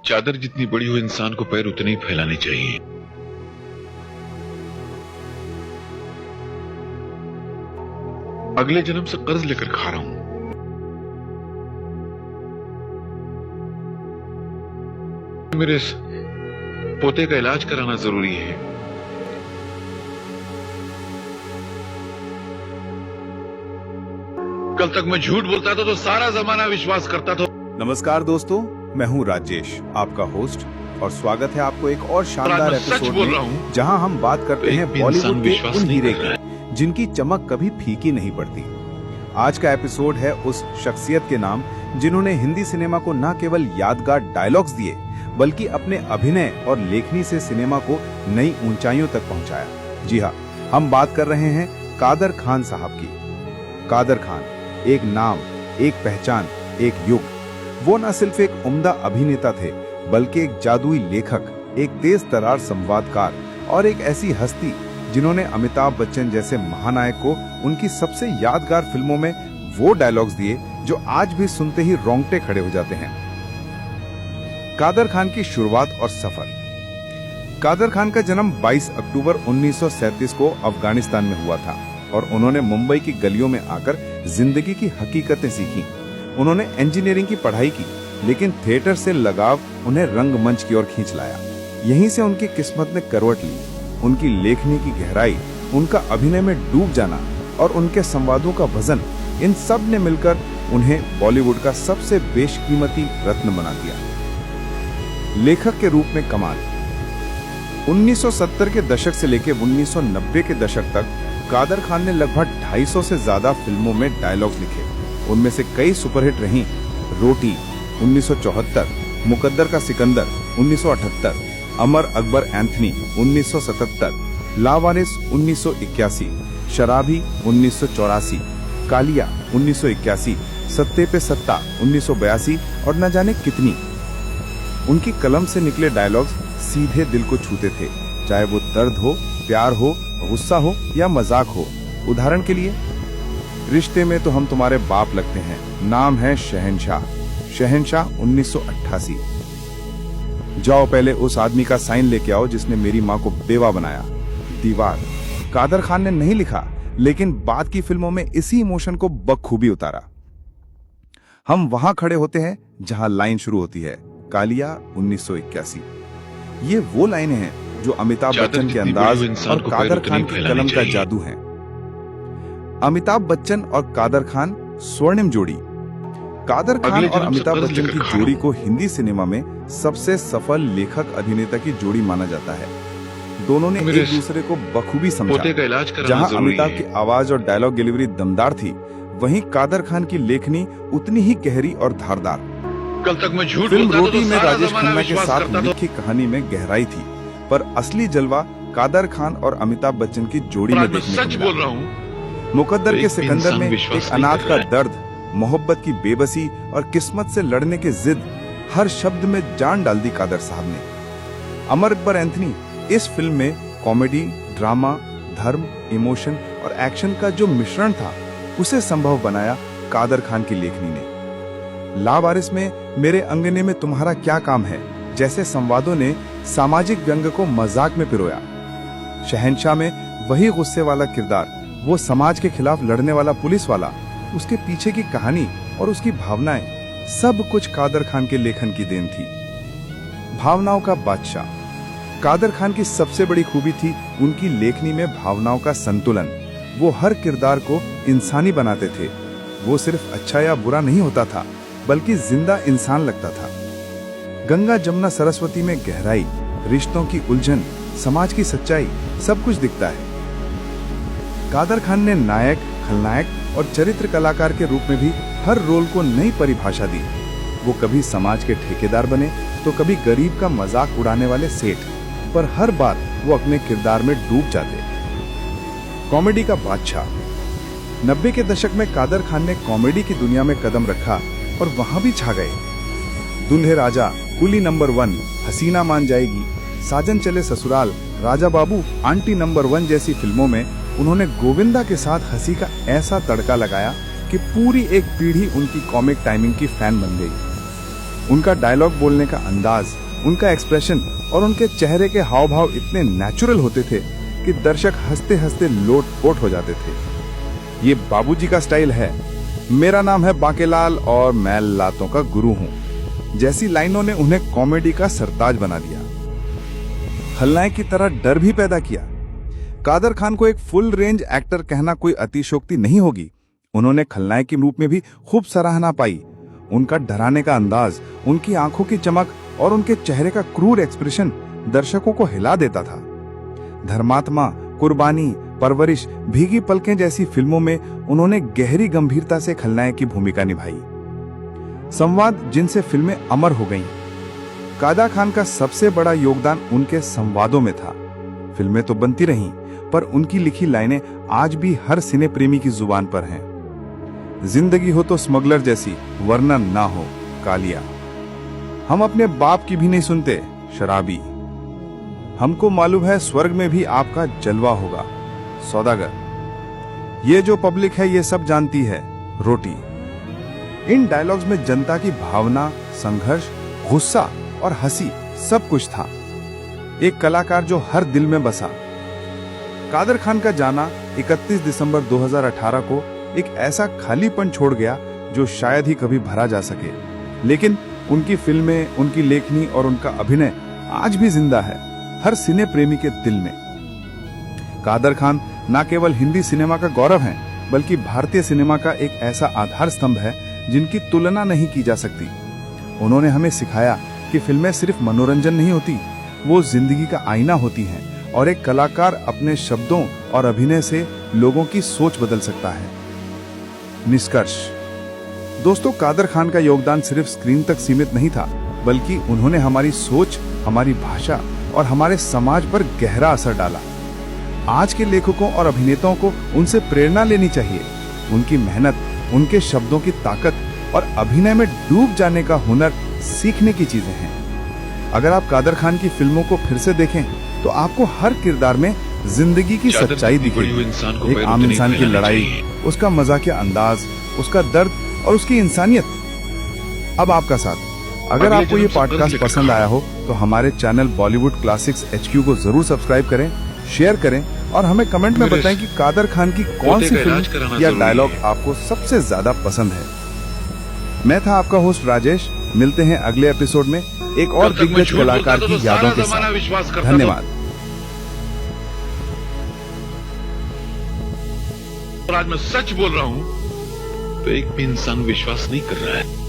चादर जितनी बड़ी हो इंसान को पैर उतने ही फैलाने चाहिए। अगले जन्म से कर्ज लेकर खा रहा हूं। मेरे इस पोते का इलाज कराना जरूरी है। कल तक मैं झूठ बोलता था तो सारा जमाना विश्वास करता था। नमस्कार दोस्तों, मैं हूं राजेश, आपका होस्ट, और स्वागत है आपको एक और शानदार एपिसोड में, जहां हम बात करते हैं बॉलीवुड के उन हीरे की जिनकी चमक कभी फीकी नहीं पड़ती। आज का एपिसोड है उस शख्सियत के नाम जिन्होंने हिंदी सिनेमा को न केवल यादगार डायलॉग्स दिए बल्कि अपने अभिनय और लेखनी से सिनेमा को नई ऊंचाइयों तक पहुंचाया। जी हाँ, हम बात कर रहे हैं कादर खान साहब की। कादर खान एक नाम, एक पहचान, एक युग। वो न सिर्फ एक उम्दा अभिनेता थे बल्कि एक जादुई लेखक, एक तेज तरार संवादकार और एक ऐसी हस्ती जिन्होंने अमिताभ बच्चन जैसे महानायक को उनकी सबसे यादगार फिल्मों में वो डायलॉग्स दिए जो आज भी सुनते ही रोंगटे खड़े हो जाते हैं। कादर खान की शुरुआत और सफर। कादर खान का जन्म 22 अक्टूबर 1937 को अफगानिस्तान में हुआ था और उन्होंने मुंबई की गलियों में आकर जिंदगी की हकीकतें सीखी। उन्होंने इंजीनियरिंग की पढ़ाई की, लेकिन थिएटर से लगाव उन्हें रंगमंच की ओर खींच लाया। यहीं से उनकी किस्मत ने करवट ली। उनकी लेखनी की गहराई, उनका अभिनय में डूब जाना और उनके संवादों का वजन, इन सब ने मिलकर उन्हें बॉलीवुड का सबसे बेशकीमती रत्न बना दिया। लेखक के रूप में कमाल। 1970 के दशक से लेकर 1990 के दशक तक कादर खान ने लगभग 250 से ज्यादा फिल्मों में डायलॉग्स लिखे। उनमें से कई सुपरहिट रहीं। रोटी 1974, मुकद्दर का सिकंदर 1978, अमर अकबर एंथनी 1977, लावारिस 1981, शराबी 1984, कालिया 1981, सत्ते पे सत्ता 1982 और न जाने कितनी। उनकी कलम से निकले डायलॉग्स सीधे दिल को छूते थे, चाहे वो दर्द हो, प्यार हो, गुस्सा हो या मजाक हो। उदाहरण के लिए, रिश्ते में तो हम तुम्हारे बाप लगते हैं, नाम है शहंशाह, शहंशाह 1988। जाओ पहले उस आदमी का साइन लेके आओ जिसने मेरी माँ को बेवा बनाया, दीवार। कादर खान ने नहीं लिखा, लेकिन बाद की फिल्मों में इसी इमोशन को बखूबी उतारा। हम वहां खड़े होते हैं जहां लाइन शुरू होती है, कालिया 1981। ये वो लाइनें हैं जो अमिताभ बच्चन के अंदाज और कादर खान की कलम का जादू है। अमिताभ बच्चन और कादर खान स्वर्णिम जोड़ी। कादर खान और अमिताभ बच्चन की जोड़ी को हिंदी सिनेमा में सबसे सफल लेखक अभिनेता की जोड़ी माना जाता है। दोनों ने एक दूसरे को बखूबी समझा। जहां अमिताभ की आवाज और डायलॉग डिलीवरी दमदार थी, वहीं कादर खान की लेखनी उतनी ही गहरी और धारदार। कल तक मैं झूठ फिल्म रोटी में राजेश खन्ना के साथ लिखी कहानी में गहराई थी, पर असली जलवा कादर खान और अमिताभ बच्चन की जोड़ी में देखने को मिला। मुकद्दर के सिकंदर में एक अनाथ का दर्द, मोहब्बत की बेबसी और किस्मत से लड़ने की जिद, हर शब्द में जान डाल दी कादर साहब ने। अमर अकबर एंथनी। इस फिल्म में कॉमेडी, ड्रामा, धर्म, इमोशन और एक्शन का जो मिश्रण था, उसे संभव बनाया कादर खान की लेखनी ने। लावारिस में मेरे अंगने में तुम्हारा क्या काम है जैसे संवादों ने सामाजिक व्यंग को मजाक में पिरोया। शहंशाह में वही गुस्से वाला किरदार, वो समाज के खिलाफ लड़ने वाला पुलिस वाला, उसके पीछे की कहानी और उसकी भावनाएं, सब कुछ कादर खान के लेखन की देन थी। भावनाओं का बादशाह। कादर खान की सबसे बड़ी खूबी थी उनकी लेखनी में भावनाओं का संतुलन। वो हर किरदार को इंसानी बनाते थे। वो सिर्फ अच्छा या बुरा नहीं होता था, बल्कि जिंदा इंसान लगता था। गंगा जमुना सरस्वती में गहराई, रिश्तों की उलझन, समाज की सच्चाई, सब कुछ दिखता है। कादर खान ने नायक, खलनायक और चरित्र कलाकार के रूप में भी हर रोल को नई परिभाषा दी। वो कभी समाज के ठेकेदार बने तो कभी गरीब का मजाक उड़ाने वाले सेठ, पर हर बार वो अपने किरदार में डूब जाते। कॉमेडी का बादशाह। 90 के दशक में कादर खान ने कॉमेडी की दुनिया में कदम रखा और वहां भी छा गए। दुल्हे राजा, कुली नंबर 1, हसीना मान जाएगी, साजन चले ससुराल, राजा बाबू, आंटी नंबर 1 जैसी फिल्मों में उन्होंने गोविंदा के साथ हंसी का ऐसा तड़का लगाया कि पूरी एक पीढ़ी उनकी कॉमिक टाइमिंग की फैन बन गई। उनका डायलॉग बोलने का अंदाज, उनका एक्सप्रेशन और उनके चेहरे के हाव भाव इतने नेचुरल होते थे कि दर्शक हंसते हंसते लोट-पोट हो जाते थे। ये बाबूजी का स्टाइल है। मेरा नाम है बांकेलाल और मैं लातों का गुरु हूँ जैसी लाइनों ने उन्हें कॉमेडी का सरताज बना दिया। खलनायक की तरह डर भी पैदा किया। कादर खान को एक फुल रेंज एक्टर कहना कोई अतिशयोक्ति नहीं होगी। उन्होंने खलनायक के रूप में भी खूब सराहना पाई। उनका डराने का अंदाज, उनकी आंखों की चमक और उनके चेहरे का क्रूर एक्सप्रेशन दर्शकों को हिला देता था। धर्मात्मा, कुर्बानी, परवरिश, भीगी पलकें जैसी फिल्मों में उन्होंने गहरी गंभीरता से खलनायक की भूमिका निभाई। संवाद जिनसे फिल्में अमर हो गईं। कादर खान का सबसे बड़ा योगदान उनके संवादों में था। फिल्में तो बनती रहीं, पर उनकी लिखी लाइनें आज भी हर सिने प्रेमी की जुबान पर हैं। जिंदगी हो तो स्मगलर जैसी, वरना ना हो कालिया। हम अपने बाप की भी नहीं सुनते, शराबी। हमको मालूम है स्वर्ग में भी आपका जलवा होगा, सौदागर। ये जो पब्लिक है ये सब जानती है, रोटी। इन डायलॉग्स में जनता की भावना, संघर्ष, गुस्सा और हंसी सब कुछ था। एक कलाकार जो हर दिल में बसा। कादर खान का जाना 31 दिसंबर 2018 को एक ऐसा खालीपन छोड़ गया जो शायद ही कभी भरा जा सके। लेकिन उनकी फिल्में, उनकी लेखनी और उनका अभिनय आज भी जिंदा है हर सिने प्रेमी के दिल में। कादर खान न केवल हिंदी सिनेमा का गौरव हैं, बल्कि भारतीय सिनेमा का एक ऐसा आधार स्तंभ है जिनकी तुलना नहीं की जा सकती। उन्होंने हमें सिखाया कि फिल्में सिर्फ मनोरंजन नहीं होती, वो जिंदगी का आईना होती हैं और एक कलाकार अपने शब्दों और अभिनय से लोगों की सोच बदल सकता है। निष्कर्ष दोस्तों, कादर खान का योगदान सिर्फ स्क्रीन तक सीमित नहीं था, बल्कि उन्होंने हमारी सोच, हमारी भाषा और हमारे समाज पर गहरा असर डाला। आज के लेखकों और अभिनेताओं को उनसे प्रेरणा लेनी चाहिए। उनकी मेहनत, उनके शब्दों की ताकत और अभिनय में डूब जाने का हुनर सीखने की चीजें हैं। अगर आप कादर खान की फिल्मों को फिर से देखें तो आपको हर किरदार में जिंदगी की सच्चाई दिखेगी। एक आम इंसान की लड़ाई, उसका मजाकिया अंदाज, उसका दर्द और उसकी इंसानियत। अब आपका साथ। अगर आपको ये पॉडकास्ट पसंद आया हो तो हमारे चैनल बॉलीवुड क्लासिक्स HQ को जरूर सब्सक्राइब करें, शेयर करें और हमें कमेंट में बताएं कि कादर खान की कौन सी फिल्म या डायलॉग आपको सबसे ज्यादा पसंद है। मैं था आपका होस्ट राजेश। मिलते हैं अगले एपिसोड में एक और दिग्गज कलाकार की यादों के साथ। धन्यवाद। आज मैं सच बोल रहा हूं तो एक भी इंसान विश्वास नहीं कर रहा है।